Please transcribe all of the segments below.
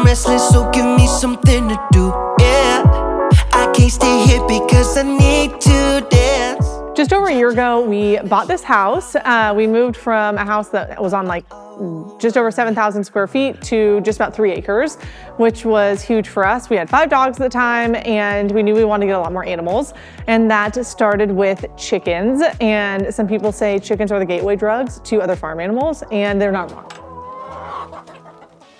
restless, so give me something to do. Yeah, I can't stay here because I need to dance. Just over a year ago, we bought this house. We moved from a house that was on like just over 7,000 square feet to just about 3 acres, which was huge for us. We had 5 dogs at the time, and we knew we wanted to get a lot more animals. And that started with chickens. And some people say chickens are the gateway drugs to other farm animals, and they're not wrong.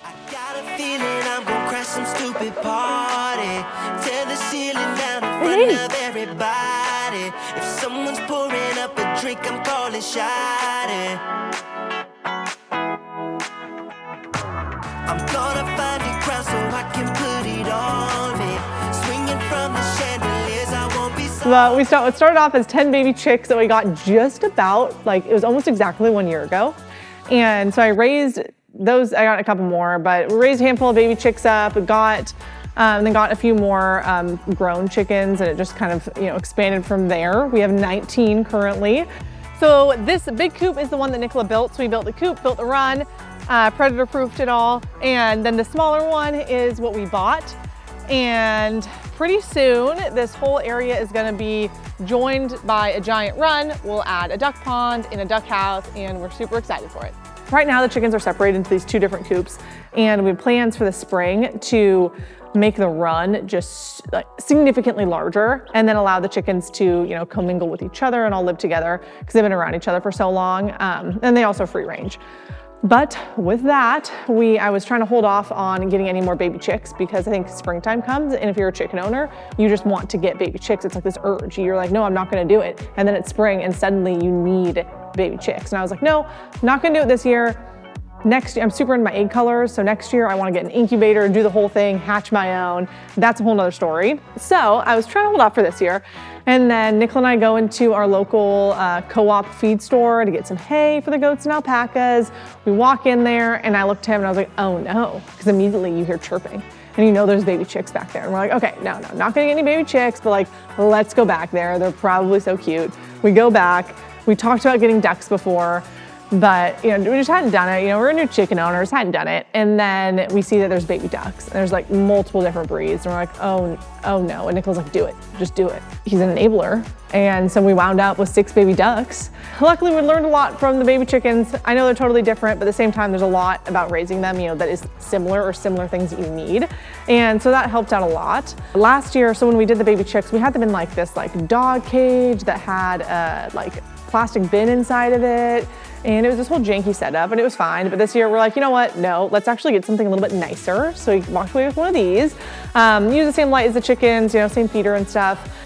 I got a feeling I'm gonna crash some stupid party. Tear the ceiling down in front of everybody. If someone's pouring up a drink, I'm calling shawty. I'm gonna find a crown so I can put it on me. Swinging from the chandeliers, I won't be so. Well, it started off as 10 baby chicks that we got just about, like, it was almost exactly 1 year ago. And so I raised those, I got a couple more, but we raised a handful of baby chicks up, then got a few more grown chickens, and it just kind of, expanded from there. We have 19 currently. So this big coop is the one that Nicola built. So we built the coop, built the run, predator proofed it all. And then the smaller one is what we bought. And pretty soon, this whole area is gonna be joined by a giant run. We'll add a duck pond and a duck house, and we're super excited for it. Right now, the chickens are separated into these 2 different coops, and we have plans for the spring to make the run just like significantly larger, and then allow the chickens to, commingle with each other and all live together because they've been around each other for so long. And they also free range. But with that, I was trying to hold off on getting any more baby chicks because I think springtime comes, and if you're a chicken owner, you just want to get baby chicks. It's like this urge. You're like, no, I'm not gonna do it. And then it's spring, and suddenly you need baby chicks. And I was like, no, I'm not gonna do it this year. Next year, I'm super into my egg colors, so next year I wanna get an incubator, do the whole thing, hatch my own. That's a whole nother story. So I was trying to hold off for this year. And then Nicola and I go into our local co-op feed store to get some hay for the goats and alpacas. We walk in there, and I looked at him and I was like, oh no, because immediately you hear chirping. And there's baby chicks back there. And we're like, okay, no, not gonna get any baby chicks, but like, let's go back there. They're probably so cute. We go back. We talked about getting ducks before, but we just hadn't done it. We're new chicken owners, hadn't done it. And then we see that there's baby ducks. And there's like multiple different breeds. And we're like, oh no. And Nicola's like, do it, just do it. He's an enabler. And so we wound up with 6 baby ducks. Luckily, we learned a lot from the baby chickens. I know they're totally different, but at the same time, there's a lot about raising them, that is similar or similar things that you need. And so that helped out a lot. Last year, so when we did the baby chicks, we had them in like this dog cage that had a plastic bin inside of it. And it was this whole janky setup, and it was fine. But this year we're like, you know what? No, let's actually get something a little bit nicer. So we walked away with one of these. Use the same light as the chickens, same feeder and stuff.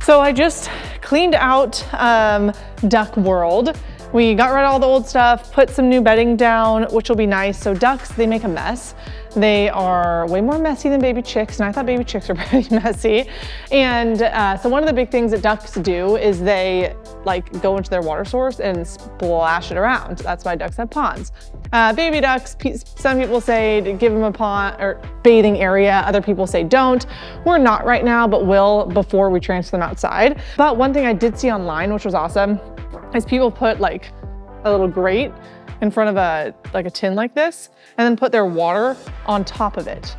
So I just cleaned out Duck World. We got rid of all the old stuff, put some new bedding down, which will be nice. So ducks, they make a mess. They are way more messy than baby chicks, and I thought baby chicks were pretty messy. And so one of the big things that ducks do is they go into their water source and splash it around. That's why ducks have ponds. Baby ducks, some people say to give them a pond or bathing area. Other people say don't. We're not right now, but will before we transfer them outside. But one thing I did see online, which was awesome, is people put a little grate in front of a tin like this, and then put their water on top of it.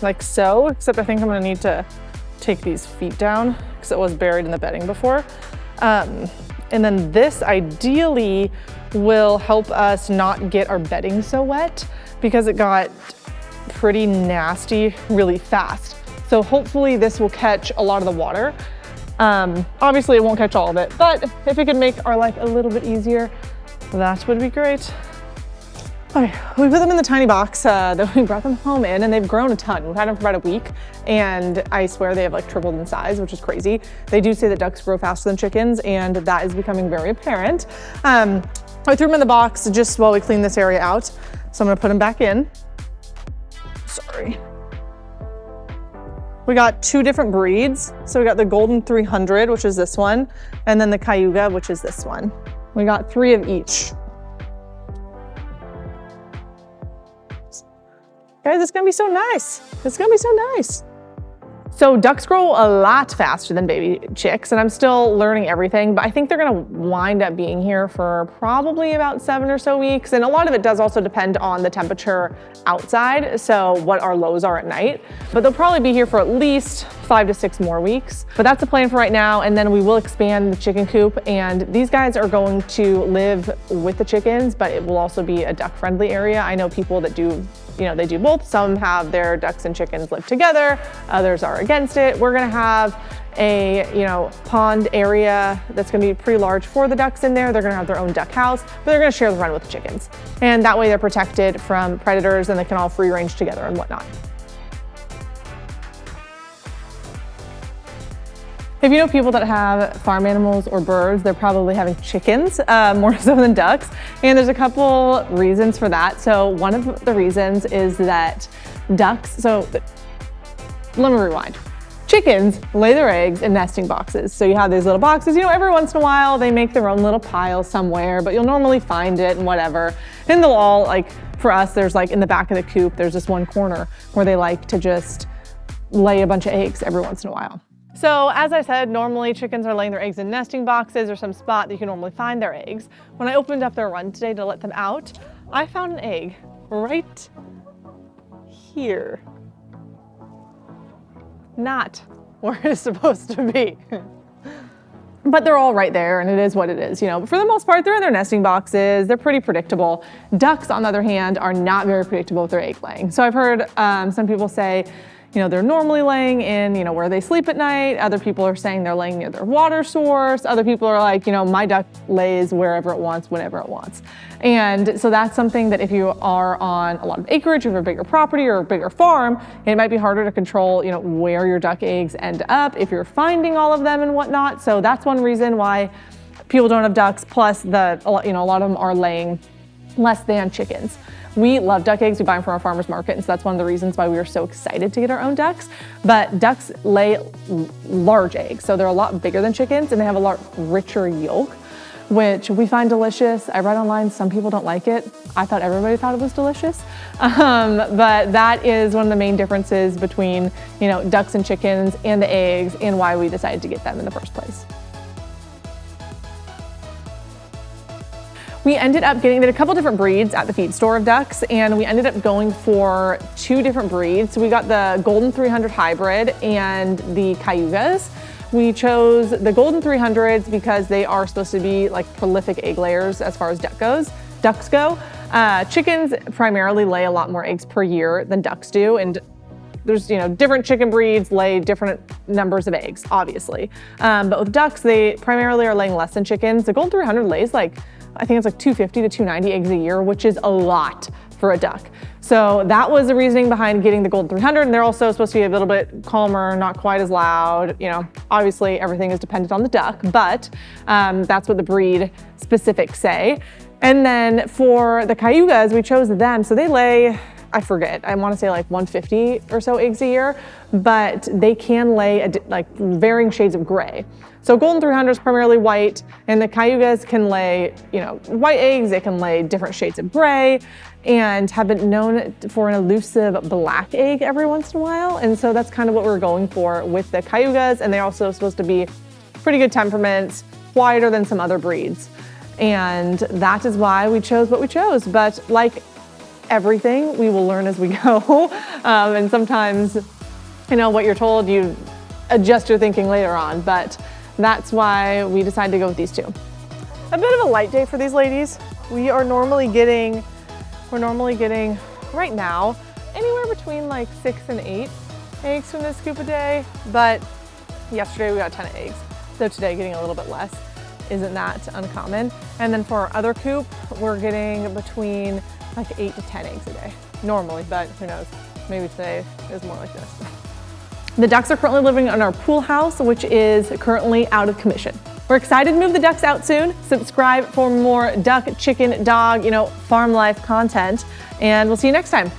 Like so, except I think I'm gonna need to take these feet down because it was buried in the bedding before. And then this ideally will help us not get our bedding so wet because it got pretty nasty really fast. So hopefully this will catch a lot of the water. Obviously it won't catch all of it, but if it could make our life a little bit easier, that would be great. Okay, we put them in the tiny box that we brought them home in, and they've grown a ton. We've had them for about a week, and I swear they have tripled in size, which is crazy. They do say that ducks grow faster than chickens, and that is becoming very apparent. I threw them in the box just while we clean this area out, so I'm gonna put them back in. Sorry. We got 2 different breeds. So we got the Golden 300, which is this one, and then the Cayuga, which is this one. We got 3 of each. Guys, it's gonna be so nice. It's gonna be so nice. So ducks grow a lot faster than baby chicks, and I'm still learning everything, but I think they're gonna wind up being here for probably about 7 or so weeks. And a lot of it does also depend on the temperature outside, so what our lows are at night. But they'll probably be here for at least 5 to 6 more weeks. But that's the plan for right now, and then we will expand the chicken coop, and these guys are going to live with the chickens, but it will also be a duck-friendly area. I know people that do, they do both. Some have their ducks and chickens live together, others are against it. We're gonna have a pond area that's gonna be pretty large for the ducks in there. They're gonna have their own duck house, but they're gonna share the run with the chickens. And that way they're protected from predators and they can all free range together and whatnot. If you know people that have farm animals or birds, they're probably having chickens more so than ducks. And there's a couple reasons for that. So one of the reasons is that ducks, let me rewind. Chickens lay their eggs in nesting boxes. So you have these little boxes, every once in a while they make their own little pile somewhere, but you'll normally find it and whatever. And they'll all, for us, there's in the back of the coop, there's this one corner where they like to just lay a bunch of eggs every once in a while. So as I said, normally chickens are laying their eggs in nesting boxes or some spot that you can normally find their eggs. When I opened up their run today to let them out, I found an egg right here. Not where it's supposed to be. But they're all right there, and it is what it is, But for the most part, they're in their nesting boxes. They're pretty predictable. Ducks, on the other hand, are not very predictable with their egg laying. So I've heard some people say, they're normally laying in, where they sleep at night. Other people are saying they're laying near their water source. Other people are like, my duck lays wherever it wants, whenever it wants. And so that's something that if you are on a lot of acreage, or a bigger property or a bigger farm, it might be harder to control, where your duck eggs end up, if you're finding all of them and whatnot. So that's one reason why people don't have ducks. Plus a lot of them are laying less than chickens. We love duck eggs. We buy them from our farmer's market, and so that's one of the reasons why we were so excited to get our own ducks. But ducks lay large eggs, so they're a lot bigger than chickens, and they have a lot richer yolk, which we find delicious. I read online some people don't like it. I thought everybody thought it was delicious. But that is one of the main differences between ducks and chickens and the eggs, and why we decided to get them in the first place. We ended up getting a couple different breeds at the feed store of ducks, and we ended up going for 2 different breeds. So we got the Golden 300 hybrid and the Cayugas. We chose the Golden 300s because they are supposed to be prolific egg layers as far as ducks go. Chickens primarily lay a lot more eggs per year than ducks do, and there's different chicken breeds lay different numbers of eggs, obviously. But with ducks, they primarily are laying less than chickens. The Golden 300 lays I think it's 250 to 290 eggs a year, which is a lot for a duck. So that was the reasoning behind getting the Golden 300. And they're also supposed to be a little bit calmer, not quite as loud. Obviously everything is dependent on the duck, but that's what the breed specifics say. And then for the Cayugas, we chose them. So they lay, I forget, I want to say 150 or so eggs a year, but they can lay varying shades of gray. So Golden 300 is primarily white, and the Cayugas can lay, white eggs. They can lay different shades of gray, and have been known for an elusive black egg every once in a while. And so that's kind of what we're going for with the Cayugas. And they're also supposed to be pretty good temperaments, quieter than some other breeds. And that is why we chose what we chose. But like everything, we will learn as we go. And sometimes, what you're told, you adjust your thinking later on. But that's why we decided to go with these 2. A bit of a light day for these ladies. We're normally getting right now anywhere between 6 and 8 eggs from this coop a day. But yesterday we got a ton of eggs. So today getting a little bit less isn't that uncommon. And then for our other coop, we're getting between 8 to 10 eggs a day normally, but who knows? Maybe today is more like this. The ducks are currently living in our pool house, which is currently out of commission. We're excited to move the ducks out soon. Subscribe for more duck, chicken, dog, farm life content, and we'll see you next time.